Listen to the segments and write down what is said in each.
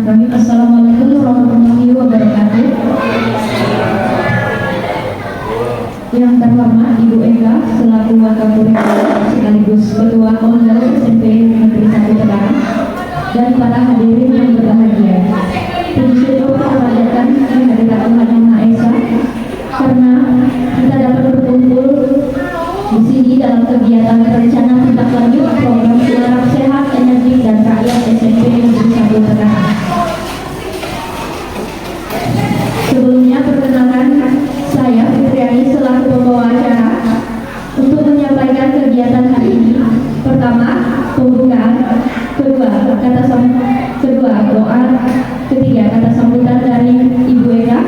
Bismillahirrahmanirrahim. Assalamualaikum warahmatullahi wabarakatuh. Yang terhormat Ibu Eka selaku Wakapolres sekaligus Ketua Komdel SMP Negeri 1 Tegarang dan para hadirin yang berbahagia. Puji syukur kepanjatan kehadirat Tuhan Yang Maha Esa karena kita dapat berkumpul di sini dalam kegiatan rencana tindak lanjut program Siaran Sehat, Energi dan Rakyat SMP Negeri 1 Tegarang. Sebelumnya perkenalkan saya Fitriani selaku pembawa acara untuk menyampaikan kegiatan hari ini. Pertama, pembukaan, kedua doa, ketiga kata sambutan dari Ibu Eka,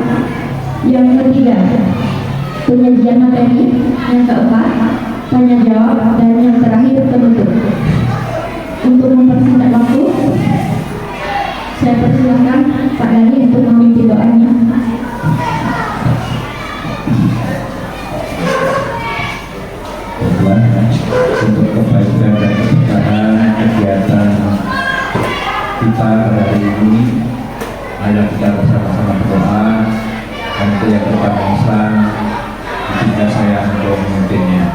yang ketiga penyajian materi, yang keempat tanya jawab, dan yang terakhir penutup. Untuk mempersingkat waktu, saya persilakan Pak Dhani untuk memimpin doanya. Untuk kebaikan dan keberkahan kegiatan kita hari ini, ayo kita bersama-sama berdoa dan untuk yang berbangsa ketika saya untuk memimpinnya.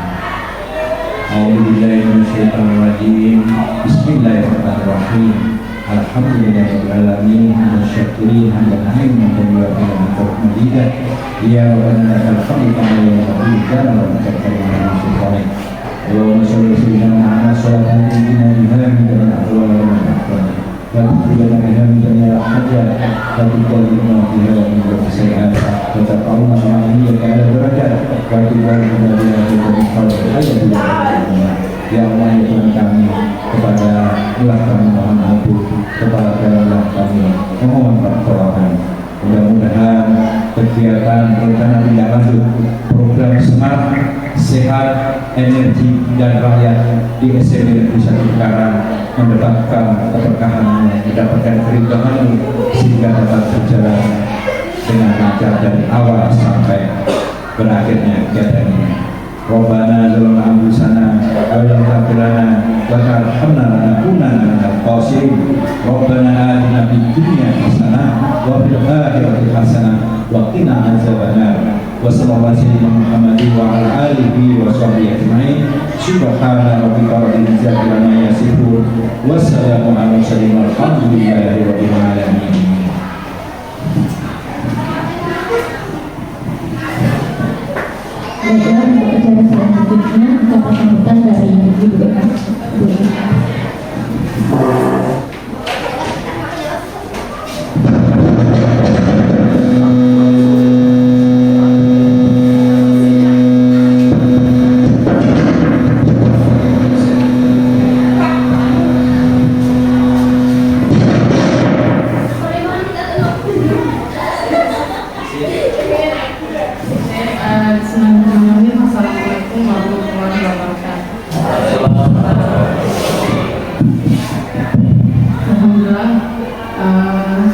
A'udzubillahiminasyaitonirrajim. Bismillahirrahmanirrahim. Alhamdulillahirrahmanirrahim. Syakirin hamdan wa hamdan ya rabbana lakal hamdu kama yanbaghi wa ta'ala Allahumma shalli wa sallim ala sayyidina Muhammad wa ala alihi wa sahbihi wa sallam. Ya Allah, ya Tuhan kami, kepada Allah kami mohon ampun, kepada Allah kami mohon pertolongan. Mudah-mudahan kegiatan rencana tindak lanjut program Smart, Sehat, Energi dan Rakyat di SMP Negeri 1 Tegarang mendapatkan keberkahan, mendapatkan kerinduan sehingga dapat berjalan dengan lancar dari awal sampai berakhirnya kegiatan ini. Rabbana zalamna anfusana wa lam taghfir lana wa tarhamna lanakunanna minal khasirin. Rabbana atina fid dunya hasanah wa fil akhirati hasanah wa qina adzabannar. Wa sallallahu alaihi Muhammadin wa ala alihi wa sahbihi ajmain. Subhana rabbika rabbil izzati amma yasifun wa salamun alal mursalin walhamdulillahi rabbil alamin. Baiklah, untuk acara selanjutnya kata sambutan dari Ibu Eka. Assalamualaikum warahmatullahi wabarakatuh. Alhamdulillah,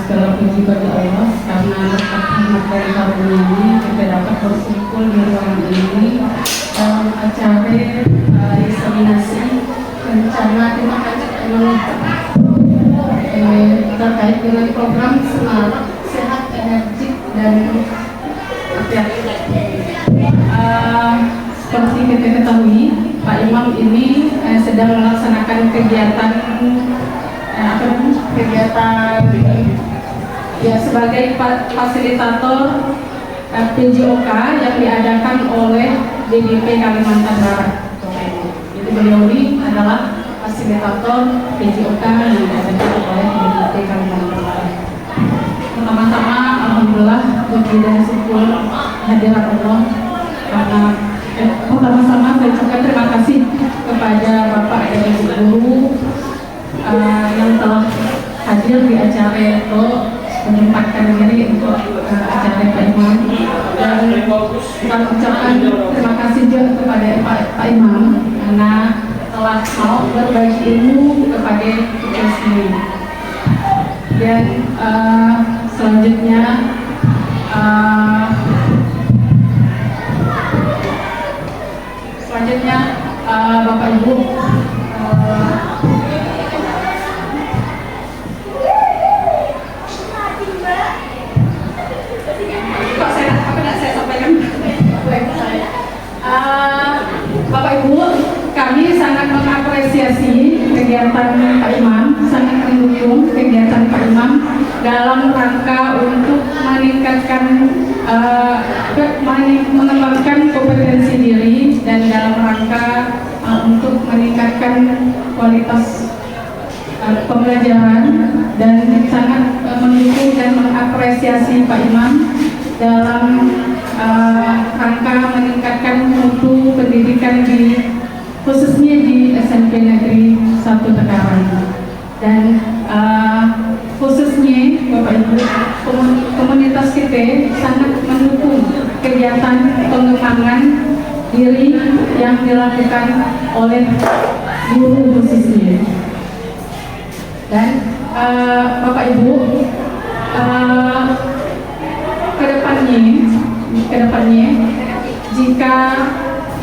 segala puji bagi Allah karena berkat rahmat dari karunia ini kita dapat berkumpul di ruangan ini dalam acara diseminasi rencana tindak lanjut terkait dengan program Smart, Sehat, Energi dan Rakyat. Seperti kita ketahui, Pak Imam ini sedang melaksanakan kegiatan ya sebagai fasilitator PJOK yang diadakan oleh DBP Kalimantan Barat. Jadi beliau ini adalah fasilitator PJOK yang diadakan oleh DBP Kalimantan Barat. Pertama-tama, alhamdulillah puji dan syukur hadirat Allah karena pertama-tama saya ucapkan terima kasih kepada Bapak dan Ibu Guru yang telah hadir di acara itu, menyempatkan diri untuk acara Pak Imam, dan kami ucapkan terima kasih juga kepada Pak Imam karena telah mau berbagi ilmu kepada kita sendiri. Dan selanjutnya Bapak Ibu kegiatan Pak Imam, sangat mendukung kegiatan Pak Imam dalam rangka untuk meningkatkan mengembangkan kompetensi diri dan dalam rangka untuk meningkatkan kualitas pembelajaran, dan sangat mendukung dan mengapresiasi Pak Imam dalam rangka meningkatkan mutu pendidikan khususnya di SMP Negeri 1 Tekaran. Dan khususnya Bapak Ibu, komunitas kita sangat mendukung kegiatan pengembangan diri yang dilakukan oleh guru khususnya. Dan Bapak Ibu, kedepannya jika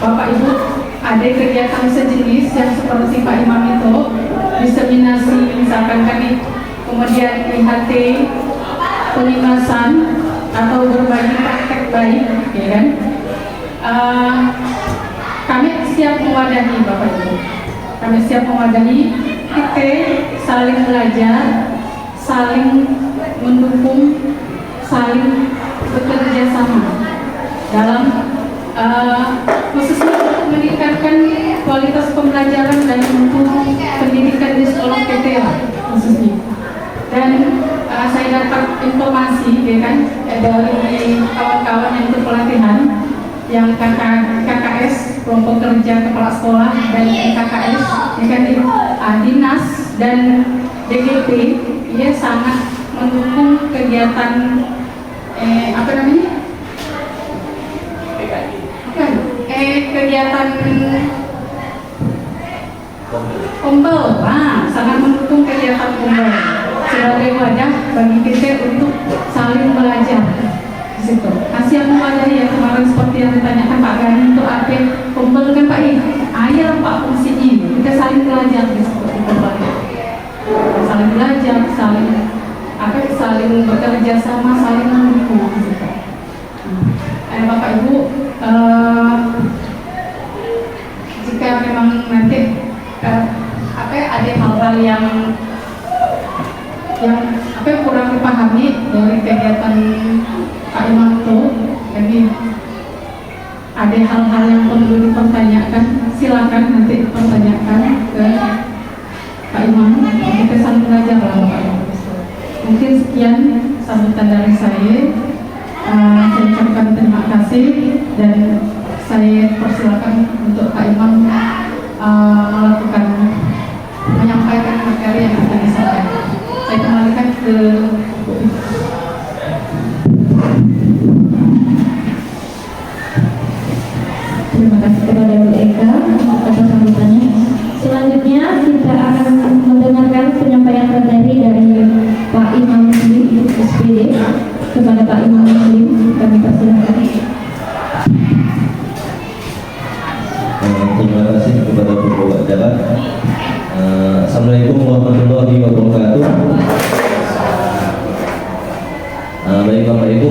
Bapak Ibu ada kegiatan sejenis yang seperti Pak Imam itu, diseminasi misalkan kami, kemudian IHT, penginasan atau berbagi praktek baik, ya kan? Kami siap mewadahi Bapak Ibu. Kami siap mewadahi, kita saling belajar, saling mendukung, saling bekerja sama dalam khususnya untuk meningkatkan kualitas pembelajaran dan mutu pendidikan di sekolah kita khususnya. Dan saya dapat informasi, ya kan, dari kawan-kawan yang ikut pelatihan, yang KKS, kelompok kerja kepala sekolah, dan KKS, ya kan, dinas dan DGP, ia sangat mendukung kegiatan apa namanya? Kegiatan Kumpul, sangat mendukung kegiatan kumpul sebagai wadah bagi kita untuk saling belajar di situ. Asia mewadahi yang kemarin seperti yang ditanyakan Pak Gani, untuk apa kumpul kan Pak? Ayo Pak fungsinya kita saling belajar di situ, saling belajar, saling bekerja sama, saling mendukung di situ. Bapak Ibu, jika memang nanti ada hal-hal yang kurang dipahami dari kegiatan Pak Imam itu, jadi ada hal-hal yang perlu dipertanyakan, silakan nanti dipertanyakan ke Pak Imam. Kita saling belajar lah Bapak Ibu. Mungkin sekian sambutan dari saya. Saya ucapkan terima kasih dan saya persilakan untuk Pak Imam menyampaikan materi yang akan disampaikan. Saya kembalikan ke Bu. Terima kasih kepada Bu Eka atas sambutannya. Selanjutnya kita akan mendengarkan penyampaian materi dari Pak Imam Muslim SPD. Kepada Pak Imam Muslim kami persilakan. Terima kasih kepada pembawa acara. Assalamualaikum warahmatullahi wabarakatuh. Baik Bapak Ibu,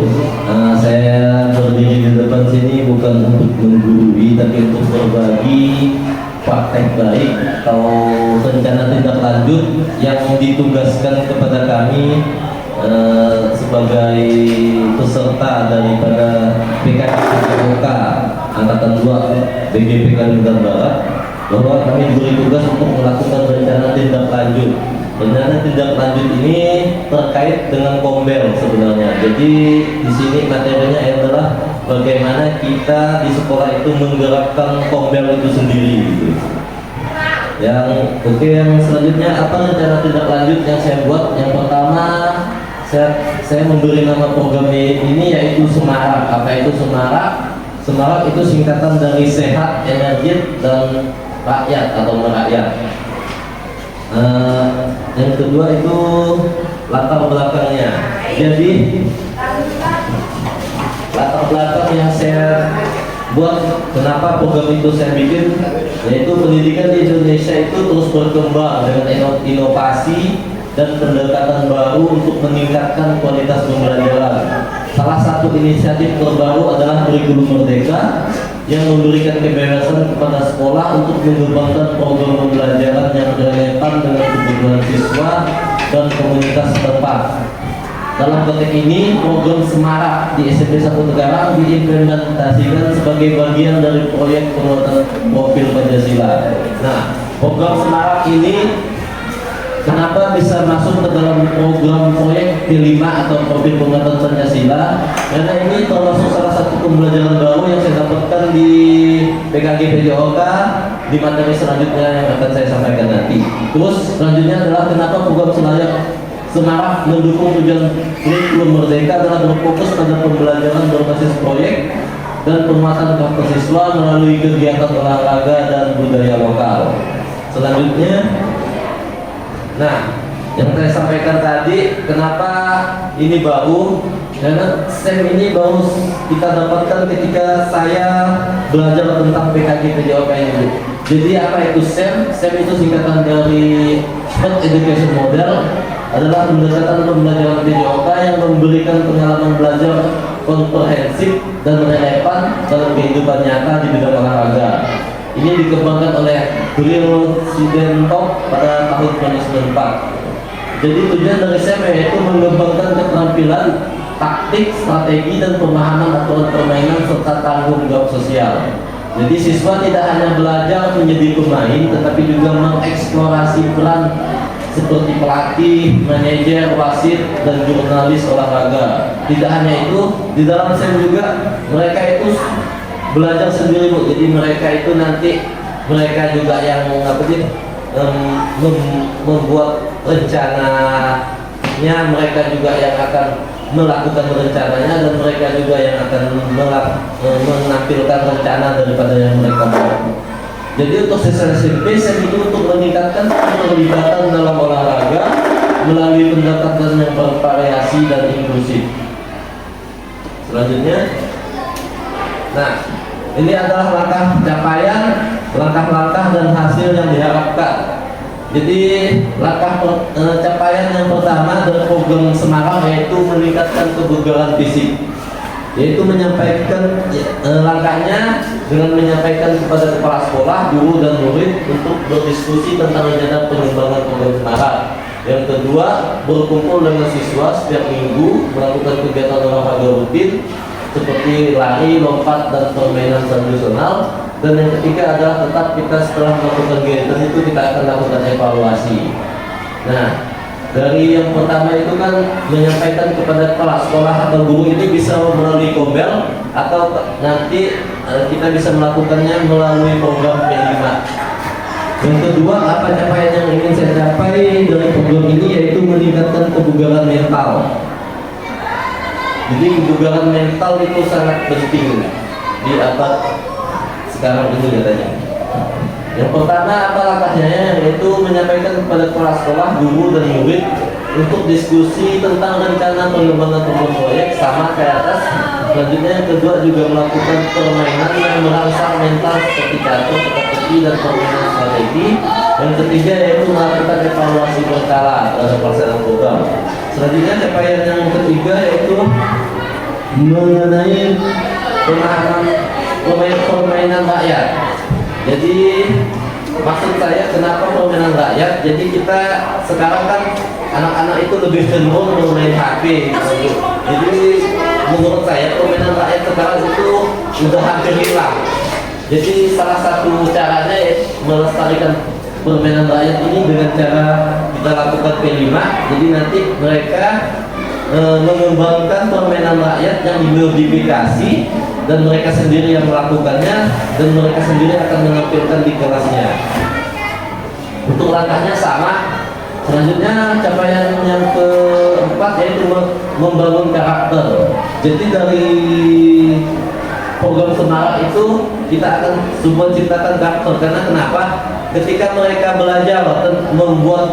saya berdiri di depan sini bukan untuk menggurui, tapi untuk berbagi praktek baik atau rencana tindak lanjut yang ditugaskan kepada kami sebagai peserta daripada PKK Angkatan 2 BGP Kalimantan Barat, bahwa kami diberi tugas untuk melakukan rencana tindak lanjut. Rencana tindak lanjut ini terkait dengan Kombel sebenarnya. Jadi di sini materinya adalah bagaimana kita di sekolah itu menggerakkan Kombel itu sendiri gitu. Yang selanjutnya apa rencana tindak lanjut yang saya buat? Yang pertama, saya memberi nama program ini yaitu Semarak. Apa itu Semarak? Semarak itu singkatan dari sehat, energi, dan rakyat atau merakyat. Yang kedua itu latar belakangnya. Jadi latar belakang yang saya buat, kenapa program itu saya bikin, yaitu pendidikan di Indonesia itu terus berkembang dengan inovasi dan pendekatan baru untuk meningkatkan kualitas pembelajaran. Salah satu inisiatif terbaru adalah kurikulum merdeka, yang memberikan kebebasan kepada sekolah untuk mengembangkan program pembelajaran yang relevan dengan kebutuhan siswa dan komunitas setempat. Dalam konteks ini, program Semarak di SMP 1 Tegarang diimplementasikan sebagai bagian dari proyek penguatan profil Pancasila. Nah, program Semarak ini kenapa bisa masuk ke dalam program proyek P5 atau profil penguatan Pancasila? Karena ini termasuk salah satu pembelajaran baru yang saya dapatkan di PKG PJOK di materi selanjutnya yang akan saya sampaikan nanti. Terus selanjutnya adalah kenapa program Semarak mendukung tujuan kurikulum merdeka adalah berfokus pada pembelajaran berbasis proyek dan penguatan karakter siswa melalui kegiatan olahraga dan budaya lokal. Selanjutnya, nah, yang saya sampaikan tadi, kenapa ini baru? Karena SEM ini baru kita dapatkan ketika saya belajar tentang PKG PJOK ini. Jadi apa itu SEM? SEM itu singkatan dari Sport Education Model, adalah pendekatan pembelajaran PJOK yang memberikan pengalaman belajar komprehensif dan relevan dalam kehidupan nyata di bidang olahraga. Ini dikembangkan oleh Bril Sidentop pada tahun 2004. Jadi tujuan dari SEM yaitu mengembangkan keterampilan, taktik, strategi, dan pemahaman aturan permainan serta tanggung jawab sosial. Jadi siswa tidak hanya belajar menjadi pemain, tetapi juga mengeksplorasi peran seperti pelatih, manajer, wasit, dan jurnalis olahraga. Tidak hanya itu, di dalam SEM juga mereka itu belajar sendiri, Bu. Jadi mereka itu nanti mereka juga yang membuat rencananya, mereka juga yang akan melakukan rencananya, dan mereka juga yang akan menampilkan rencana daripada yang mereka buat. Jadi untuk siswa SMP, SEM itu untuk meningkatkan keterlibatan dalam olahraga melalui pendekatan yang bervariasi dan inklusif. Selanjutnya, nah, ini adalah langkah capaian, langkah-langkah dan hasil yang diharapkan. Jadi langkah capaian yang pertama dari program Semarak yaitu meningkatkan kebugaran fisik, yaitu menyampaikan langkahnya dengan menyampaikan kepada kepala sekolah, guru, dan murid untuk berdiskusi tentang rencana pengembangan program Semarak. Yang kedua, berkumpul dengan siswa setiap minggu melakukan kegiatan olahraga rutin seperti lari, lompat, dan permainan tradisional. Dan yang ketiga adalah tetap kita setelah melakukan kegiatan itu kita akan lakukan evaluasi. Nah, dari yang pertama itu kan menyampaikan kepada kepala sekolah atau guru ini bisa melalui kombel, atau nanti kita bisa melakukannya melalui program P5. Yang kedua, apa capaian yang ingin saya capai dari program ini, yaitu meningkatkan kebugaran mental. Jadi kebugaran mental itu sangat penting di abad sekarang ini katanya. Yang pertama apa langkahnya, yaitu menyampaikan kepada kepala sekolah, guru, dan murid untuk diskusi tentang rencana pengembangan program proyek sama kayak atas. Selanjutnya yang kedua juga melakukan permainan yang merangsang mental seperti catur, teka-teki, dan permainan strategi. Yang ketiga yaitu melakukan evaluasi berkala dalam pelaksanaan program. Selanjutnya capaian yang ketiga yaitu mengenai pemahaman permainan rakyat. Jadi maksud saya kenapa permainan rakyat? Jadi kita sekarang kan anak-anak itu lebih cenderung bermain HP. Jadi menurut saya permainan rakyat sekarang itu sudah hampir hilang. Jadi salah satu caranya melestarikan permainan rakyat ini dengan cara kita lakukan P5. Jadi nanti mereka mengembangkan permainan rakyat yang dimodifikasi, dan mereka sendiri yang melakukannya, dan mereka sendiri akan menampilkan di kelasnya. Untuk langkahnya sama. Selanjutnya capaian yang keempat yaitu membangun karakter. Jadi dari program Semarak itu kita akan menciptakan karakter. Karena kenapa? Ketika mereka belajar membuat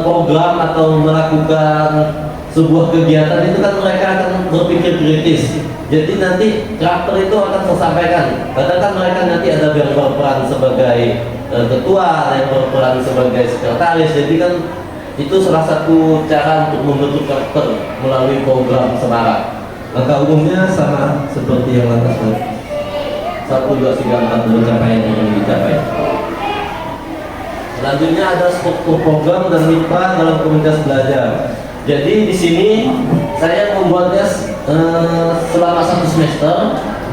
program atau melakukan sebuah kegiatan itu kan mereka akan berpikir kritis. Jadi nanti karakter itu akan tersampaikan. Kadang kan mereka nanti ada yang berperan sebagai ketua, yang berperan sebagai sekretaris. Jadi kan itu salah satu cara untuk membentuk karakter melalui program Semarak. Langkah umumnya sama seperti yang langkah 1, 2, 3, 4 pencapaian yang ingin dicapai. Selanjutnya ada struktur program dan mitra dalam komunitas belajar. Jadi di sini saya membuatnya selama 1 semester.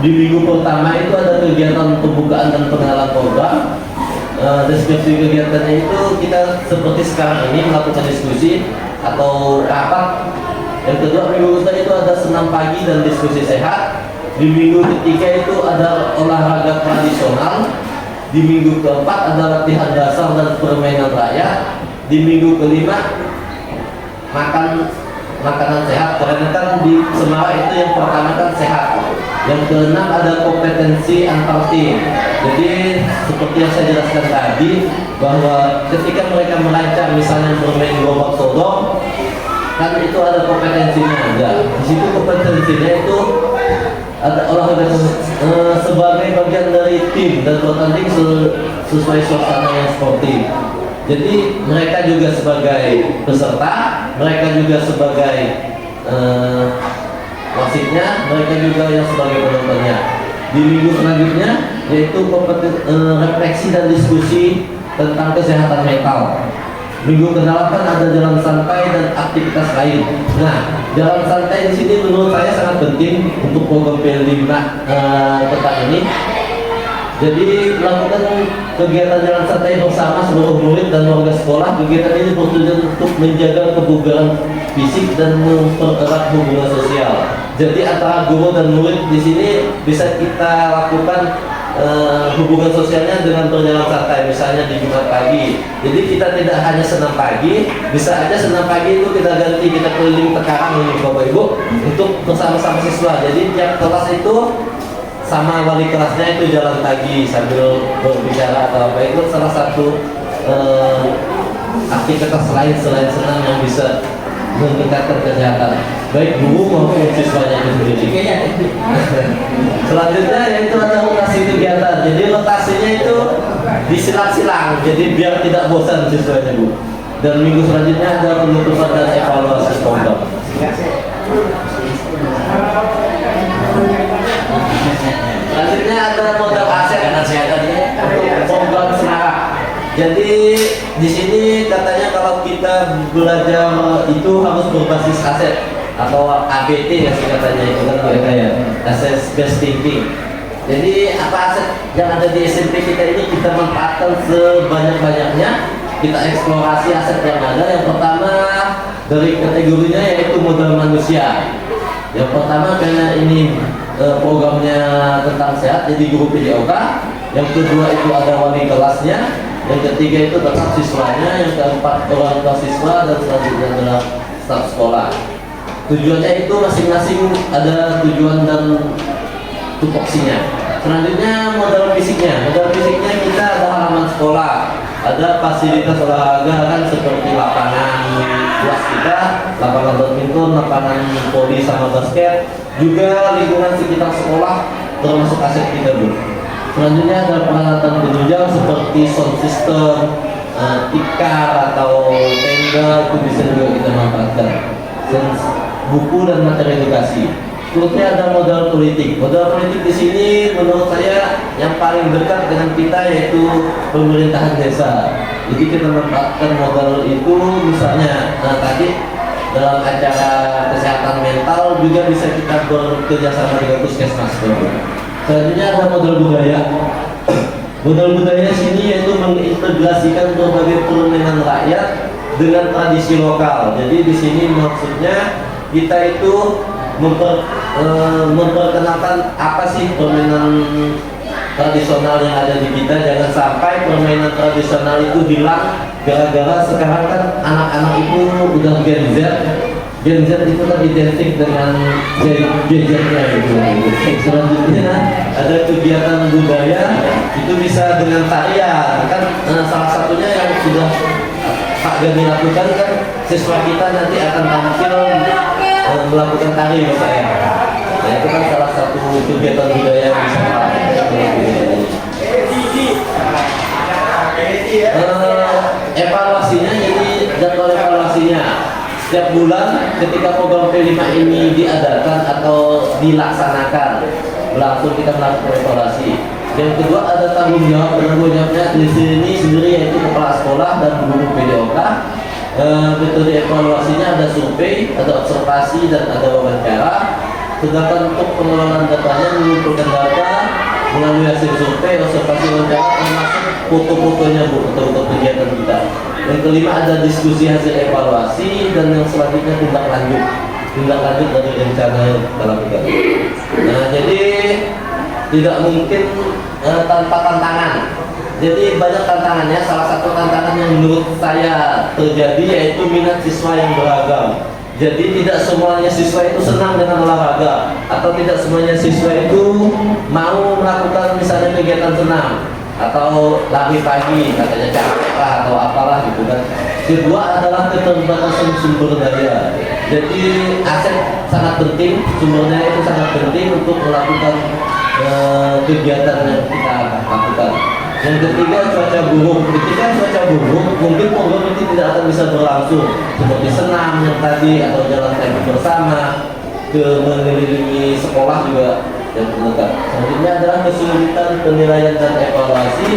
Di minggu pertama itu ada kegiatan pembukaan dan pengenalan program. Deskripsi kegiatannya itu kita seperti sekarang ini melakukan diskusi atau rapat. Yang kedua, minggu kedua itu ada senam pagi dan diskusi sehat. Di minggu ketiga itu ada olahraga tradisional. Di minggu keempat ada latihan dasar dan permainan rakyat. Di minggu kelima makanan sehat, karena kan di Semarang itu yang pertama kan sehat. Yang keenam ada kompetensi antar tim. Jadi seperti yang saya jelaskan tadi, bahwa ketika mereka merancang misalnya bermain gerobak sodok, kan itu ada kompetensinya ada. Di situ kompetensinya itu ada olahraga sebagai bagian dari tim dan bertanding sesuai suasana yang sportif. Jadi mereka juga sebagai peserta, mereka juga sebagai wasitnya, mereka juga yang sebagai penontonnya. Di minggu selanjutnya yaitu refleksi dan diskusi tentang kesehatan mental. Minggu ke-8 ada jalan santai dan aktivitas lain. Nah, jalan santai di sini menurut saya sangat penting untuk program P5 tempat ini. Jadi melakukan kegiatan jalan santai bersama seluruh murid dan warga sekolah. Kegiatan ini bertujuan untuk menjaga kebugaran fisik dan mempererat hubungan sosial. Jadi antara guru dan murid di sini bisa kita lakukan hubungan sosialnya dengan berjalan santai, misalnya di Jumat pagi. Jadi kita tidak hanya senam pagi, bisa aja senam pagi itu kita ganti, kita keliling Tekarang ini Bapak Ibu untuk bersama-sama siswa. Jadi tiap kelas itu sama wali kelasnya itu jalan pagi sambil berbicara atau apa, itu salah satu aktivitas lain selain senam yang bisa meningkatkan kesehatan baik guru maupun siswanya itu sendiri. Selanjutnya yaitu ada rotasi kegiatan. Jadi rotasinya itu disilang-silang, jadi biar tidak bosan siswanya Bu. Dan minggu selanjutnya ada penutupan dan evaluasi program. Selanjutnya ada modal aset untuk program Semarang. Jadi di sini katanya kalau kita belajar itu harus berbasis aset atau ABT ya sih katanya itu kan mereka ya, asset based thinking. Jadi apa aset yang ada di SMP kita ini kita manfaatkan sebanyak-banyaknya, kita eksplorasi aset yang ada. Yang pertama dari kategorinya yaitu modal manusia. Yang pertama karena ini programnya tentang sehat, jadi guru PJOK. Yang kedua itu ada wali kelasnya. Yang ketiga itu tetap siswanya. Yang keempat orang tua siswa, dan selanjutnya adalah staf sekolah. Tujuannya itu masing-masing ada tujuan dan tupoksinya. Selanjutnya modal fisiknya. Modal fisiknya kita ada halaman sekolah, ada fasilitas olahraga kan seperti lapangan luas kita, lapangan badminton, lapangan voli sama basket, juga lingkungan sekitar sekolah termasuk aset kita Bu. Selanjutnya ada peralatan penunjang seperti sound system, tikar atau tenda, itu bisa juga kita manfaatkan. Buku dan materi edukasi. Berikutnya ada modal politik. Modal politik di sini menurut saya yang paling dekat dengan kita yaitu pemerintahan desa. Jadi kita manfaatkan modal itu misalnya tadi dalam acara kesehatan mental juga bisa kita bekerja sama dengan puskesmas. Selanjutnya ada modal budaya. Modal budaya sini yaitu mengintegrasikan berbagai permainan rakyat dengan tradisi lokal. Jadi di sini maksudnya kita itu memperkenalkan apa sih permainan tradisional yang ada di kita. Jangan sampai permainan tradisional itu hilang gara-gara sekarang kan anak-anak itu udah Gen Z. Gen Z itu kan identik dengan gadgetnya gitu. Selanjutnya ada kegiatan budaya, itu bisa dengan tarian. Kan salah satunya yang sudah Pak Gani lakukan kan, siswa kita nanti akan tampil melakukan tari Bapak ya. Nah itu kan salah satu kegiatan budaya yang bisa evaluasinya, jadi jadwal evaluasinya setiap bulan ketika program P5 ini diadakan atau dilaksanakan, langsung kita melakukan evaluasi. Yang kedua ada tanggung jawabnya di sini sendiri, yaitu kepala sekolah dan guru PDOK. Metode evaluasinya ada survei, ada observasi, dan ada wawancara. Sedangkan untuk pengelolaan datanya mengumpulkan data melalui hasil survei, observasi, wawancara, termasuk foto-fotonya Bu untuk kegiatan kita. Yang kelima ada diskusi hasil evaluasi, dan yang selanjutnya tindak lanjut dari rencana dalam kegiatan. Nah, jadi tidak mungkin tanpa tantangan. Jadi banyak tantangannya. Salah satu tantangan yang menurut saya terjadi yaitu minat siswa yang beragam. Jadi tidak semuanya siswa itu senang dengan olahraga, atau tidak semuanya siswa itu mau melakukan misalnya kegiatan senam atau lari pagi, katanya capek lah atau apalah gitu kan. Kedua adalah keterbatasan sumber daya. Jadi aset sangat penting, sumber daya itu sangat penting untuk melakukan kegiatan yang kita lakukan. Yang ketiga cuaca buruk. Ketika cuaca buruk, mungkin program itu tidak akan bisa berlangsung, seperti senam yang tadi atau jalan kaki bersama, mengelilingi sekolah juga yang terdekat. Selanjutnya adalah kesulitan penilaian dan evaluasi,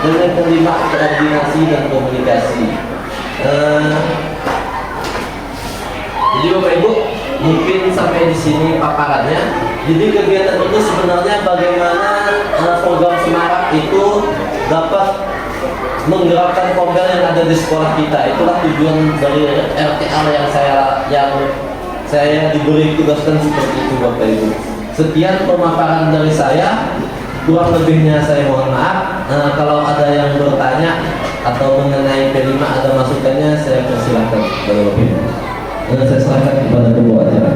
dan yang kelima koordinasi dan komunikasi. Jadi Bapak Ibu, mungkin sampai di sini paparannya. Jadi kegiatan itu sebenarnya bagaimana program Semarak itu dapat menggerakkan program yang ada di sekolah kita. Itulah tujuan dari RTL yang saya diberi tugaskan seperti itu Bapak Ibu. Sekian pemaparan dari saya. Kurang lebihnya saya mohon maaf. Kalau ada yang bertanya atau mengenai P5 ada masukannya, saya persilahkan Bapak Ibu. Saya serahkan kepada pembawa acara.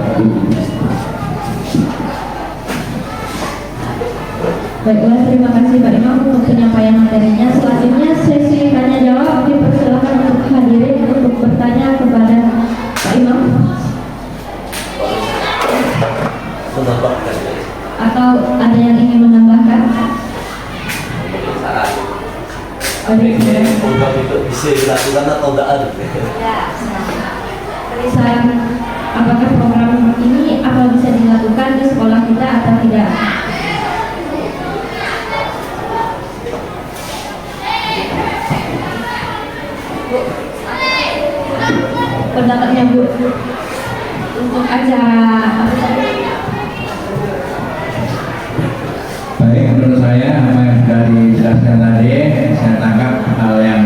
Baiklah, terima kasih Pak Imam untuk penyampaian materinya. Selanjutnya sesi tanya jawab, dipersilakan untuk hadirin untuk bertanya kepada Pak Imam. Menambahkan. Atau ada yang ingin menambahkan? Ini program itu bisa dilakukan atau tidak ada? Saran apakah program ini apa bisa dilakukan di sekolah kita atau tidak? Pendapatnya Bu untuk acara apa tadi? Baik, menurut saya apa yang sudah dijelaskan tadi, saya tangkap hal yang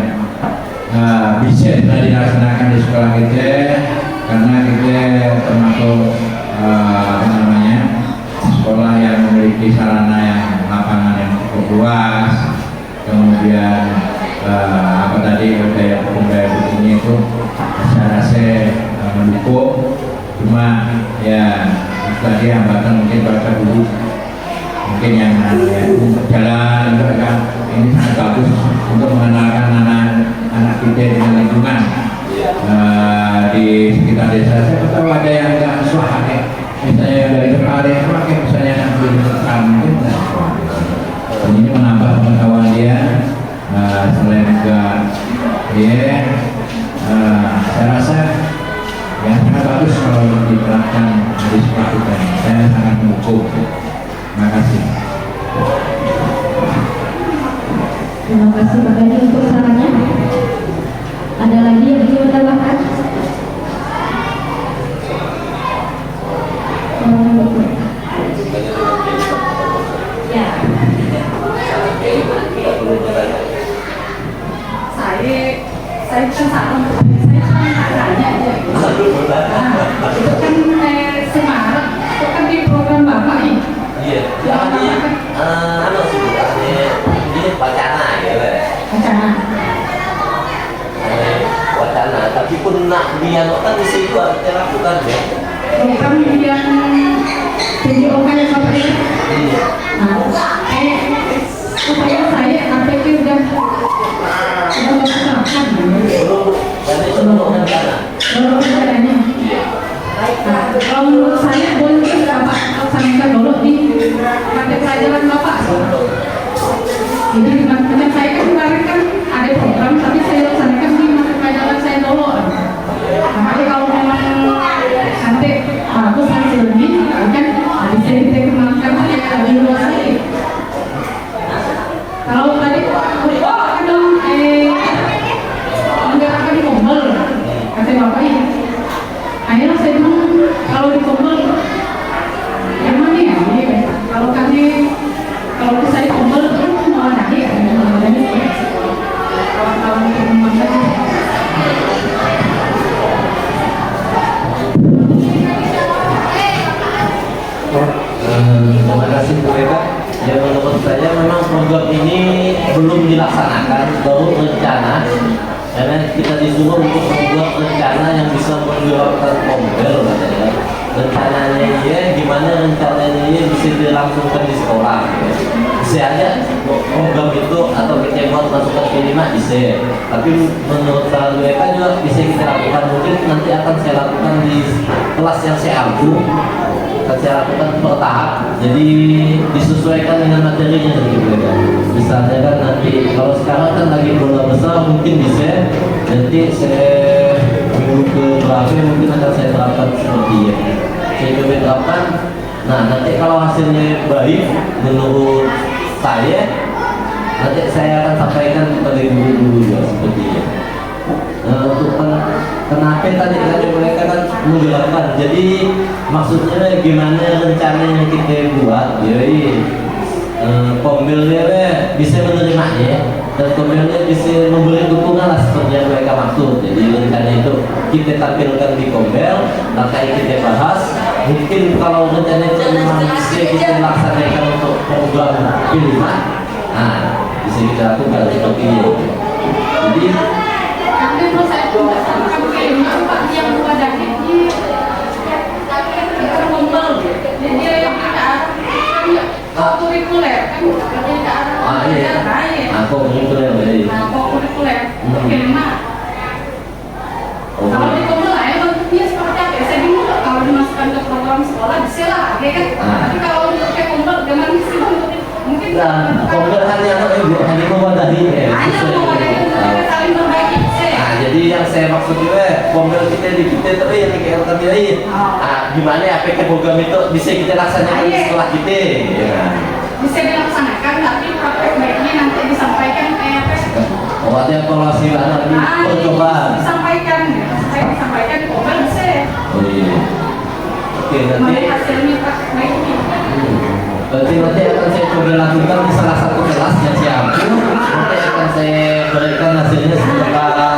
bisa dilaksanakan di sekolah kita, karena kita termasuk sekolah yang memiliki sarana yang lapangan yang cukup luas, kemudian apa tadi budaya begini itu saya rasa mendukung. Cuma ya tadi hambatan mungkin cuaca buruk, mungkin yang jalan kan ini sangat bagus untuk mengenalkan anak kita dengan lingkungan di sekitar desa. Saya tahu ada yang nggak suah misalnya yang dari Jakarta pakai misalnya anak belum mungkin ini menambah pengetahuan dia. Selain juga saya rasa yang sangat bagus kalau diterapkan di sekolah kita. Saya sangat mendukung. Terima kasih. Terima kasih Pak Gani untuk sarannya. Ada lagi yang ingin menambahkan? Ya. Saya bukan salah, saya cuma tanya aja. Itu kan Semarak, itu kan di program Bapak nih. Iya. Ini wacana ya, wacana. Tapi pun nak dia kan di situ kita lakukan ya. Program yang PDOK yang Bapak ini. Supaya saya APP udah melaksanakan. Belum rencananya. Kalau menurut saya boleh Bapak laksanakan dulu di mata pelajaran Bapak. Jadi dengan saya kan kemarin kan ada program, tapi saya laksanakan di mata pelajaran saya dulu. Makanya kalau memang nanti bagus hasilnya, kan bisa kita kembangkan lebih luas lagi. laksanakan baru rencana, karena kita disuruh untuk membuat rencana yang bisa menggerakkan Kombel katanya. Rencananya ya gimana rencananya ya bisa dilangsungkan di sekolah. Bisa aja program itu atau kita buat masukkan ke 5 bisa. Tapi menurut saya mereka juga bisa kita lakukan, mungkin nanti akan saya lakukan di kelas yang saya ambil. Saya lakukan bertahap, jadi disesuaikan dengan materinya gitu kan. Misalnya kan nanti kalau sekarang kan lagi bola besar mungkin bisa, nanti saya minggu ke berapa mungkin akan saya terapkan seperti ya. Saya coba terapkan. Nah nanti kalau hasilnya baik menurut saya, nanti saya akan sampaikan kepada guru-guru juga seperti ya. Untuk kenapa tadi mereka kan menjelaskan, jadi maksudnya gimana rencana yang kita buat, jadi Kombelnya bisa menerimanya dan Kombelnya bisa memberi dukungan lah seperti yang mereka maksud. Jadi rencana itu kita tampilkan di Kombel, maka kita bahas. Mungkin kalau rencana itu memang bisa kita laksanakan untuk program pilihan, nah bisa kita lakukan seperti itu. Jadi Tapi menurut saya itu nggak sama Pak yang wadahnya di Kombel, jadi dia yang ke arah kurikuler kan, jadi ke arah lain. aku kurikuler jadi. Nah, kok kurikuler, gimana? Kalau di Kombel lain bentuknya seperti apa? Saya bingung kalau dimasukkan ke program sekolah bisa lah, ya kan? Tapi kalau untuk ke Kombel gimana sih bentuknya? Mungkin Kombel hanya mewadahi ya. hanya mewadahi mereka saling berbagi. Jadi yang saya maksud juga Kombel kita di kita tapi yang kayak kami lain. Gimana APK program itu bisa kita laksanakan di sekolah kita? Ya. Bisa dilaksanakan, tapi praktek baiknya nanti disampaikan kayak apa? Oh ada evaluasi nanti percobaan. Disampaikan, saya disampaikan di Kombel bisa. Oh iya. Oke nanti. Mana hasilnya praktek baiknya? Berarti nanti akan saya coba lakukan di salah satu kelas yang saya ambil. Nanti akan saya berikan hasilnya setelah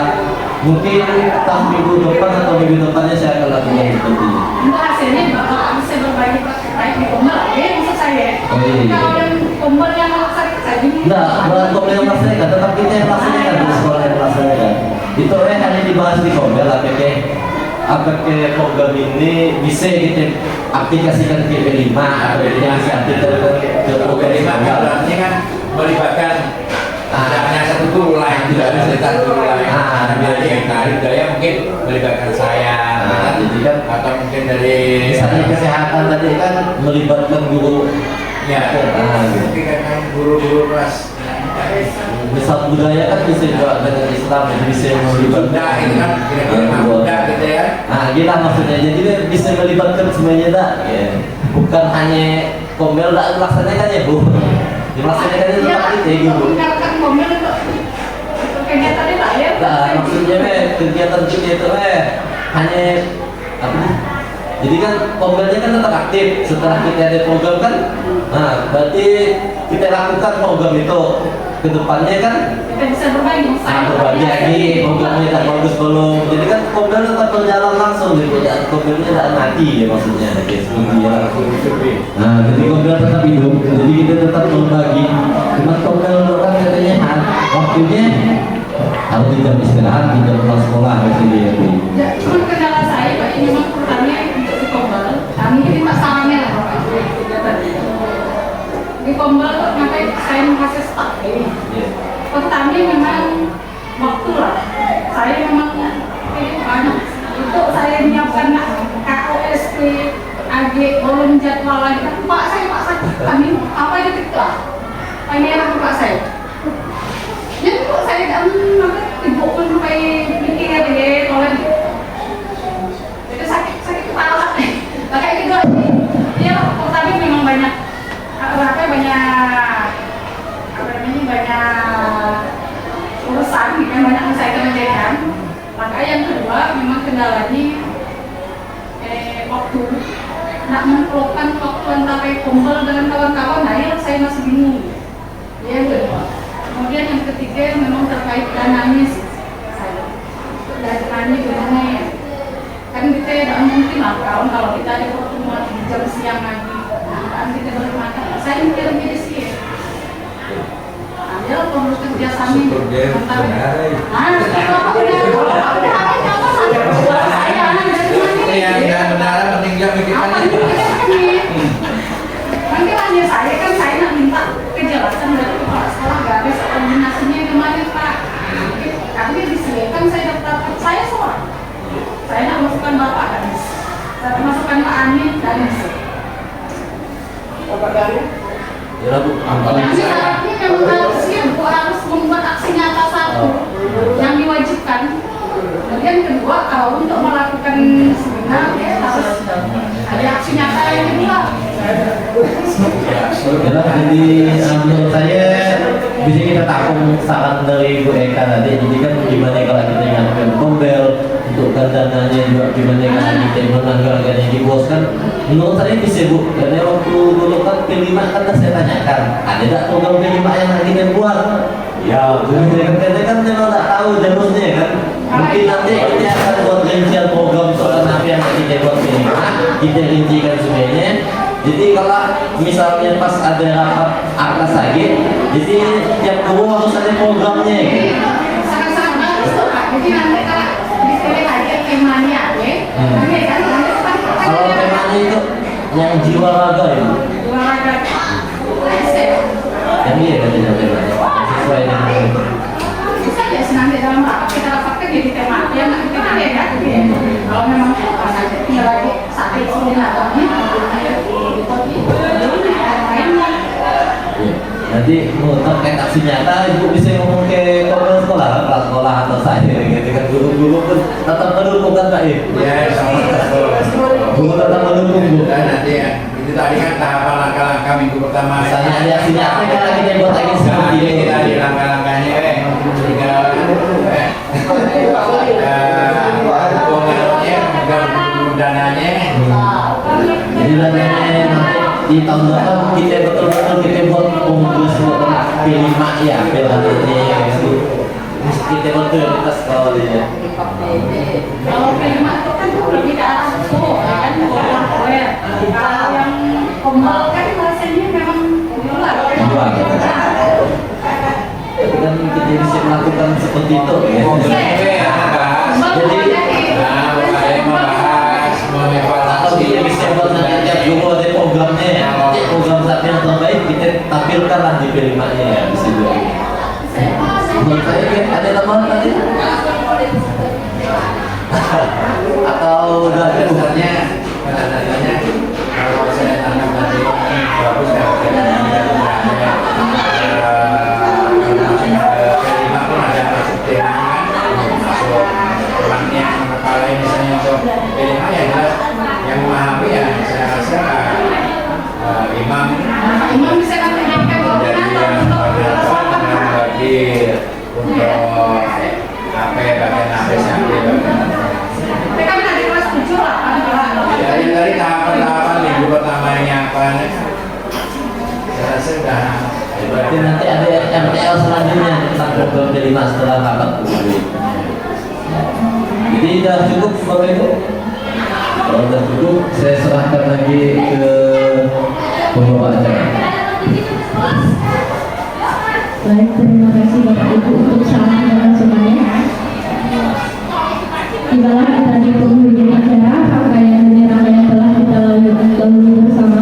mungkin tahun minggu depan atau minggu depannya saya akan lakukan seperti ini. Untuk hasilnya bakal bisa berbagi praktek baik di Kombel, ya maksud saya. Oh, iya. Kalau yang Kombel yang melaksanakan saya bingung. Enggak, bukan Kombel yang melaksanakan, tetap kita yang melaksanakan di sekolah yang melaksanakan. Itu hanya dibahas di Kombel, APK program ini bisa kita aplikasikan ke P5 atau bisa aplikasikan ke program P5 berarti kan melibatkan tidak hanya satu guru lain, tidak ada satu guru lain. Dari yang dari budaya mungkin melibatkan saya, jadi kan atau mungkin dari misalnya kesehatan tadi kan melibatkan guru ya, mungkin kan guru-guru kelas. misal budaya kan bisa juga dengan Islam, jadi bisa melibatkan Bunda itu kan kira-kira Bunda gitu ya. gila maksudnya, jadi bisa melibatkan semuanya dah, ya. Bukan hanya Kombel tak melaksanakan ya bu, dilaksanakan itu tempat kita ya bu. Meninggalkan Kombel itu kegiatannya lah ya. Nah, maksudnya kegiatan kita itu hanya apa nih? Jadi kan Kombelnya kan tetap aktif setelah kita ada program kan. Nah, berarti kita lakukan program itu ke depannya kan Kita bisa berbagi. berbagi lagi programnya tak bagus belum. Jadi kan Kombel tetap berjalan langsung gitu. Ya, Kombelnya tidak mati ya maksudnya guys. Nah, jadi Kombel tetap hidup. Jadi kita tetap berbagi. Cuma Kombel kan katanya waktunya harus di jam istirahat, di jam pulang sekolah gitu ya. Ya, cuma kendala saya Pak ini memang pertama untuk di Kombel. Kami ini masalahnya lah Bapak. Di Kombel ngapain saya mengasih staff ini. Pertama memang waktu lah. Saya memang banyak. Itu saya menyiapkan KOSP, AG, belum jadwal lagi. Pak saya, kami apa itu kita? Ini anak Pak saya. Jadi kok saya ibu pun sampai mikir ya, kalau jadi sakit kepala. Nah kayak gitu. Dia pertama memang banyak urusan kan banyak yang saya kerjakan. Maka yang kedua memang kendalanya waktu nak mengelola waktu antara Kombel dengan kawan-kawan. Nah ya saya masih bingung. Dia yang kedua. Kemudian yang ketiga memang terkait dananya sih. Dananya gimana ya? Kan kita tidak mungkin lah kawan kalau kita ada pertemuan di jam siang lagi. Nah, kita bermakan. Saya mikir sih. Nah, Ya, pengurus kerja kami. Syukur dia benar. Yang benar penting dia mikirkan itu. Nanti hanya saya kan saya nak minta kejelasan dari kepala sekolah garis koordinasinya gimana Pak. Kami disediakan saya daftar saya seorang. Saya nak masukkan Bapak garis. Saya masukkan Pak Amin garis. Bapak garis. Ya Bu, Yang syaratnya memang harusnya Bu harus membuat aksi nyata satu yang diwajibkan. Kemudian kedua kalau untuk melakukan seminar ya harus ada aksi nyata yang kedua. ya, jadi menurut saya bisa kita tampung saran dari Bu Eka tadi. Jadi kan gimana kalau kita nyampein tombel untuk dandanannya juga gimana kalau kita menanggarkannya di bos kan. Menurut saya bisa Bu, karena waktu dulu kan P5 kan saya tanyakan ada tak program P5 yang nanti kita buat. Ya, kemudian kan memang tak tahu jalurnya kan. Mungkin nanti kita akan buat rincian program soal apa yang kita buat P5, kita rincikan semuanya. Jadi kalau misalnya pas ada rapat atas lagi, jadi tiap guru harus ada programnya. Sangat-sangat bagus tuh Pak. Jadi nanti kalau dipilih lagi temanya, nanti kan Kalau temanya itu yang jiwa raga ya, olahraga. yang iya katanya temanya sesuai dengan itu. Bisa ya nanti dalam rapat kita rapatkan jadi tema ya nggak kita ya kan. Kalau memang nanti tinggal lagi satu koordinatornya, Nanti mau terkait aksi nyata, ibu bisa ngomong ke kepala sekolah, kepala sekolah atau saya gitu kan. Guru-guru pun tetap mendukung kan Pak ya? Ya, sama Guru tetap mendukung Bu. Dan nanti ya, itu tadi kan tahapan langkah-langkah minggu pertama. Misalnya ada aksi nyata kan kita buat lagi seperti Nanti ini. kita di langkah-langkahnya, tinggal dananya. Jadi dananya di tahun depan kita betul-betul kita buat pengurus P5 ya, P5-nya itu. Kita buat prioritas sekolah ini. Kalau kelima itu kan lebih ke arah itu, kan program aware. Kalau yang komal kan rasanya memang luar. Tapi kan kita bisa melakukan seperti itu ya. Atau kita bisa buat nanti tiap guru ada programnya ya. Nanti program saat yang terbaik kita tampilkan lah di P5-nya ya, bisa juga. Menurut saya kan ada tambahan tadi? Atau udah ada Sebenarnya kadang-kadangnya kalau saya tangkap tadi bagus ya kelima pun ada tema masuk orangnya kepala misalnya untuk kelima ya jelas yang memahami ya saya rasa imam Imam bisa nanti jadikan jadi yang bagi untuk bagian apa siapa Tapi kan ada kelas 7 lah, ya yang dari tahapan-tahapan minggu pertamanya apa saya rasa sudah berarti nanti ada MTL selanjutnya tentang program P5 setelah rapat dulu. Jadi sudah cukup Bapak Ibu. Kalau sudah cukup, saya serahkan lagi ke pembawa acara. Baik, terima kasih Bapak Ibu untuk saran dan masukannya. Tibalah kita di penghujung acara, rangkaian demi rangkaian telah kita lalui bersama.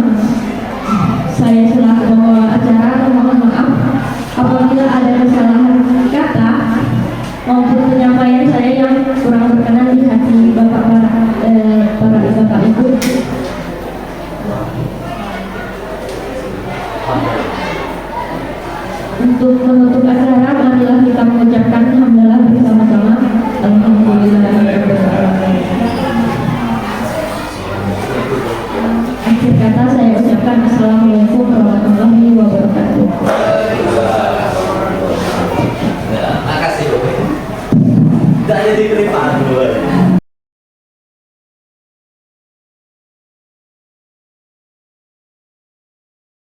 Saya selaku pembawa acara mohon maaf apabila ada kesalahan kata maupun penyampaian saya yang kurang berkenan di hati Bapak Ibu. Untuk menutup acara, marilah kita mengucapkan hamdalah bersama-sama. Alhamdulillah.